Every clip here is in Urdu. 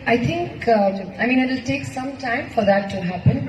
I think, I mean, it'll take some time for that to happen.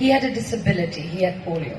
he had a disability, he had polio.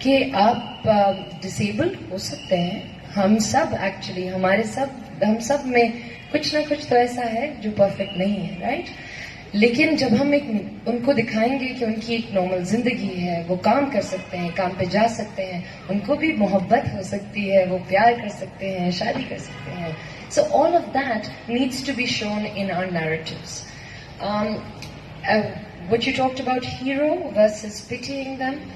کہ آپ ڈسیبلڈ ہو سکتے ہیں. ہم سب ایکچولی ہم سب میں کچھ نہ کچھ تو ایسا ہے جو پرفیکٹ نہیں ہے، رائٹ؟ لیکن جب ہم ان کو دکھائیں گے کہ ان کی ایک نارمل زندگی ہے، وہ کام کر سکتے ہیں، کام پہ جا سکتے ہیں، ان کو بھی محبت ہو سکتی ہے، وہ پیار کر سکتے ہیں، شادی کر سکتے ہیں. So all of that needs to be shown in our narratives. What you talked about hero versus pitying them.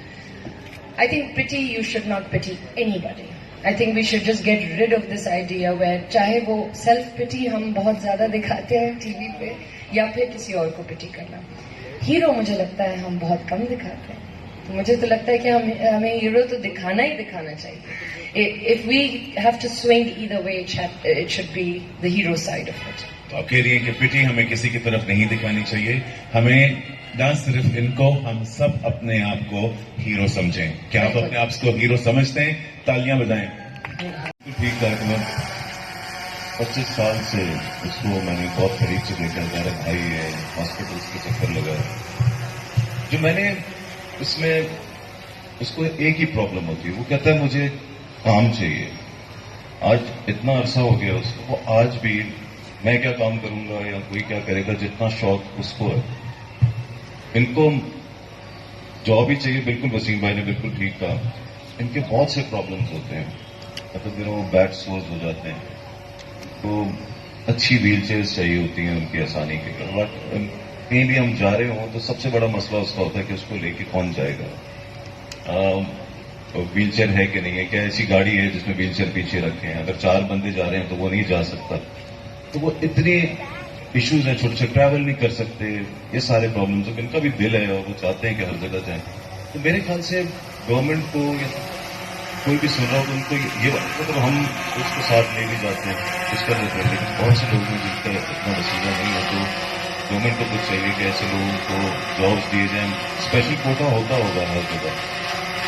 I think pity, you should not pity anybody. I think we should just get rid of this idea where چاہے وہ self pity ہم بہت زیادہ دکھاتے ہیں ٹی وی پہ یا پھر کسی اور کو pity کرنا. ہیرو مجھے لگتا ہے ہم بہت کم دکھاتے ہیں. تو مجھے تو لگتا ہے کہ ہمیں ہیرو تو دکھانا ہی دکھانا چاہیے. If we have to swing either way, it should be the hero side of it. تو آپ کہہ رہی ہیں کہ پٹی ہمیں کسی کی طرف نہیں دکھانی چاہیے، ہمیں نہ صرف ان کو، ہم سب اپنے آپ کو ہیرو سمجھیں. کیا آپ اپنے آپ کو ہیرو سمجھتے ہیں؟ تالیاں بجائیں. ٹھیک تھا کہ 25 سال سے اس کو میں نے بہت قریب سے دیکھا. میرا بھائی ہے، ہاسپٹل کے چکر لگا. جو میں نے اس میں اس کو ایک ہی پرابلم ہوتی ہے، وہ کہتا ہے مجھے کام چاہیے. آج اتنا عرصہ ہو گیا اس کو، وہ آج بھی میں کیا کام کروں گا یا کوئی کیا کرے گا، جتنا شوق اس کو ہے. ان کو جاب ہی چاہیے. بالکل وسیم بھائی نے بالکل ٹھیک کہا. ان کے بہت سے پرابلمس ہوتے ہیں، مطلب وہ بیک سورز ہو جاتے ہیں، تو اچھی ویل چیئرز چاہیے ہوتی ہیں ان کی آسانی کے لیے. بٹ کہیں بھی ہم جا رہے ہوں تو سب سے بڑا مسئلہ اس کا ہوتا ہے کہ اس کو لے کے کون جائے گا. ویل چیئر ہے کہ نہیں ہے، کیا ایسی گاڑی ہے جس میں ویل چیئر پیچھے رکھے ہیں، اگر 4 بندے جا رہے ہیں تو وہ نہیں جا سکتا. تو وہ اتنی ایشوز ہیں، چھوٹے چھوٹے ٹریول نہیں کر سکتے. یہ سارے پرابلمس ان کا بھی دل ہے اور وہ چاہتے ہیں کہ ہر جگہ جائیں. تو میرے خیال سے گورنمنٹ کو یا کوئی بھی سن رہا ہو تو ان کو یہ مطلب ہم اس کو ساتھ لے بھی جاتے ہیں، اس کا دیتے ہیں. لیکن بہت سے لوگ ہیں جن کا اتنا وسیلہ نہیں ہے، تو گورنمنٹ کو کچھ چاہیے کہ ایسے لوگوں کو جابس دیے جائیں. اسپیشل کوٹا ہوتا ہوگا ہر جگہ،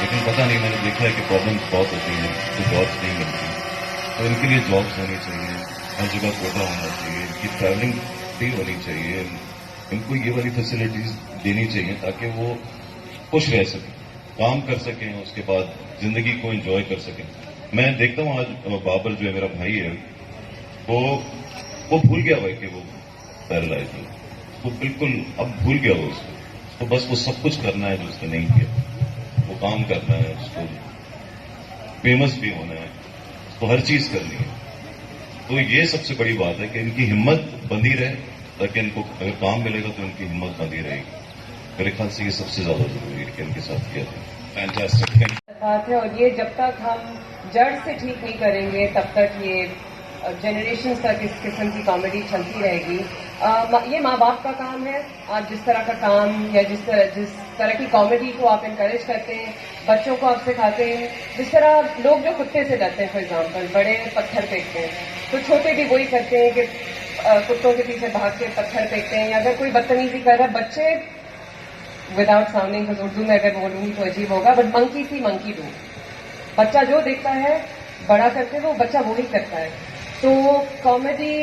لیکن پتہ نہیں، میں نے دیکھا ہے کہ پرابلمس بہت ہوتی ہیں تو جابس نہیں ملتی. تو ان کے لیے جابس ہونی چاہیے، ہر جگہ کوٹا ہونا چاہیے. ان کی ٹریولنگ بھی ہونی چاہیے. ان کو یہ والی فیسلٹیز دینی چاہیے تاکہ وہ خوش رہ سکیں، کام کر سکیں، اس کے بعد زندگی کو انجوائے کر سکیں. میں دیکھتا ہوں آج بابر جو ہے میرا بھائی ہے، وہ بھول گیا بھائی کہ وہ پیرالائز ہے. وہ بالکل اب بھول گیا وہ اس کو بس وہ سب کچھ کرنا ہے جو اس نے نہیں کیا. وہ کام کرنا ہے، اس کو فیمس بھی ہونا ہے، اس کو ہر چیز کرنی ہے. تو یہ سب سے بڑی بات ہے کہ ان کی ہمت بندی رہے، تاکہ ان کو اگر کام ملے گا تو ان کی ہمت بندی رہے گی. میرے خیال سے یہ سب سے زیادہ ضروری ہے کہ ان کے ساتھ کیا جائے. فینٹاسٹک بات ہے. اور یہ جب تک ہم جڑ سے ٹھیک نہیں کریں گے تب تک یہ جنریشنز تک اس قسم کی کامیڈی چلتی رہے گی. یہ ماں باپ کا کام ہے. آپ جس طرح کا کام یا جس طرح کی کامیڈی کو آپ انکریج کرتے ہیں، بچوں کو آپ سکھاتے ہیں. جس طرح لوگ جو کتے سے ڈرتے ہیں، فار ایگزامپل بڑے پتھر پھینکتے ہیں، تو چھوٹے بھی وہی کرتے ہیں کہ کتوں کے پیچھے بھاگ کے پتھر پھینکتے ہیں. یا اگر کوئی بدتمیزی کر رہا ہے، بچے وداؤٹ ساؤنڈنگ، اردو میں اگر بولوں گی تو عجیب ہوگا، but monkey C monkey do. بچہ جو دیکھتا ہے بڑا کرتے ہوئے وہ بچہ وہی کرتا ہے. تو کامیڈی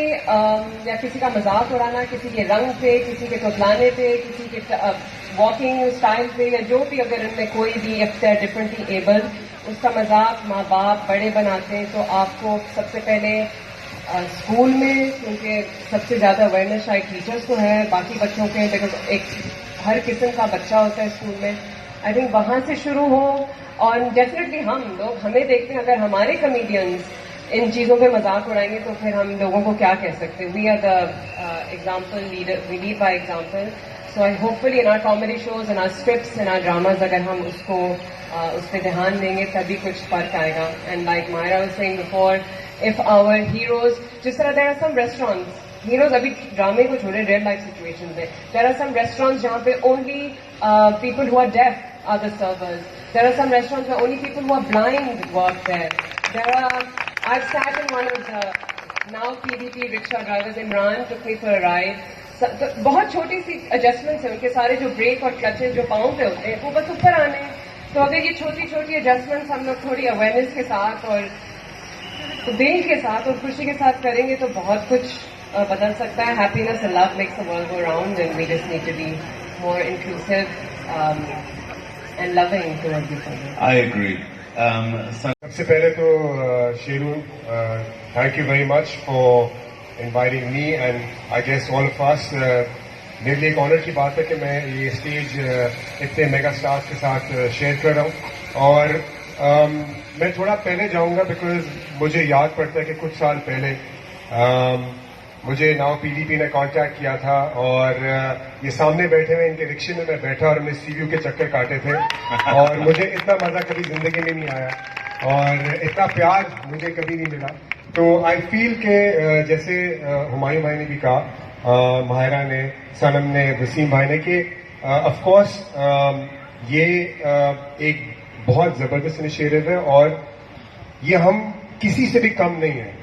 یا کسی کا مذاق اڑانا، کسی کے رنگ پہ، کسی کے تتلانے پہ، کسی کے واکنگ اسٹائل پہ، یا جو بھی اگر ان میں کوئی بھی if they are differently able, اس کا مذاق ماں باپ بڑے بناتے ہیں. تو آپ کو سب سے پہلے اسکول میں، کیونکہ سب سے زیادہ اویئرنیس شاید ٹیچرس کو ہے، باقی بچوں کے، بیکاز ایک ہر قسم کا بچہ ہوتا ہے اسکول میں. آئی تھنک وہاں سے شروع ہو. اور ڈیفینیٹلی ہم لوگ ہمیں دیکھتے ہیں، اگر ہمارے کمیڈینس ان چیزوں پہ مذاق اڑائیں گے تو پھر ہم لوگوں کو کیا کہہ سکتے ہیں. We are the example leader, we lead by example. So I hopefully in our comedy shows, in our scripts, in our dramas, اگر ہم اس پہ دھیان دیں گے تبھی کچھ فرق آئے گا. And like Maira was saying before, if our heroes, جس طرح there are some restaurants, heroes ابھی ڈرامے کو چھوڑے، ریئل لائف سچویشن ہے. دیر آر سم ریسٹورینٹس جہاں پہ only people who are deaf are the servers. There are some restaurants where only people who are blind work there. I've sat in one of the now PDP rickshaw drivers. Imran took me for a ride. بہت چھوٹی سی ایڈجسٹمنٹس ہیں ان کے سارے جو بریک اور کلچز جو پاؤں پہ ہوتے ہیں وہ بس اوپر آنے ہیں. تو اگر یہ چھوٹی چھوٹی ایڈجسٹمنٹس ہم لوگ تھوڑی اویئرنیس کے ساتھ اور دل کے ساتھ اور خوشی کے ساتھ کریں گے تو بہت کچھ بدل سکتا ہے. Happiness and love makes the world go round and we just need to be more inclusive and loving to every. I agree. سب سے پہلے تو Shero thank you very much for inviting me and I guess all of us. میرے لیے ایک آنر کی بات ہے کہ میں یہ اسٹیج اتنے میگا اسٹارز کے ساتھ شیئر کر رہا ہوں. اور میں تھوڑا پہلے جاؤں گا بیکاز مجھے یاد پڑتا ہے کہ کچھ سال پہلے مجھے ناؤ پی ڈی پی نے کانٹیکٹ کیا تھا اور یہ سامنے بیٹھے ہوئے ان کے رکشے میں بیٹھا اور ہم نے سی ویو کے چکر کاٹے تھے اور مجھے اتنا مزہ کبھی زندگی میں نہیں آیا اور اتنا پیار مجھے کبھی نہیں ملا. تو آئی فیل کہ جیسے ہمایوں بھائی نے بھی کہا, ماہرہ نے, صنم نے, وسیم بھائی نے, کہ آف کورس یہ ایک بہت زبردست انیشیٹو ہے اور یہ ہم کسی سے بھی کم نہیں ہیں,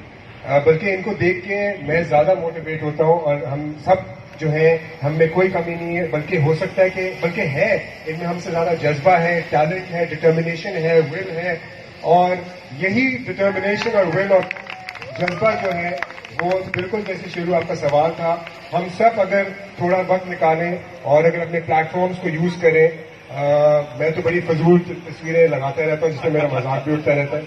بلکہ ان کو دیکھ کے میں زیادہ موٹیویٹ ہوتا ہوں اور ہم سب جو ہیں ہم میں کوئی کمی نہیں ہے, بلکہ ہو سکتا ہے کہ بلکہ ہے ان میں ہم سے زیادہ جذبہ ہے, ٹیلنٹ ہے, ڈٹرمنیشن ہے, ول ہے. اور یہی ڈٹرمنیشن اور ول اور جذبہ جو ہے وہ بالکل جیسے شیرو آپ کا سوال تھا, ہم سب اگر تھوڑا وقت نکالیں اور اگر اپنے پلیٹ فارمز کو یوز کریں. میں تو بڑی فضول تصویریں لگاتا رہتا ہوں جس میں میرا مذاق بھی اٹھتا رہتا ہے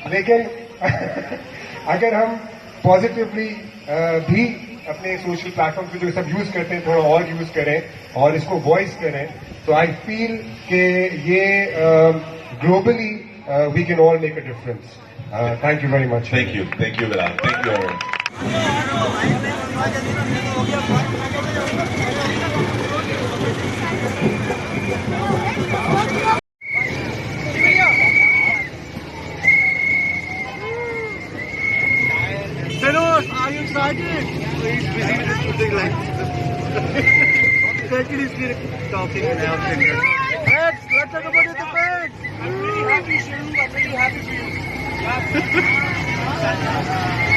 لیکن اگر ہم پازیٹیولی بھی اپنے سوشل پلیٹ فارم کو جو سب یوز کرتے ہیں تھوڑا اور یوز کریں اور اس کو وائس کریں تو آئی فیل کہ یہ globally we can all make a difference. Thank you very much. Thank you Bilal, thank you everyone. Feroz, are you excited? He's busy with his music like Especially he's talking and everything. Let's talk about the fans. I'm really happy, Shiru. I'm really happy for you.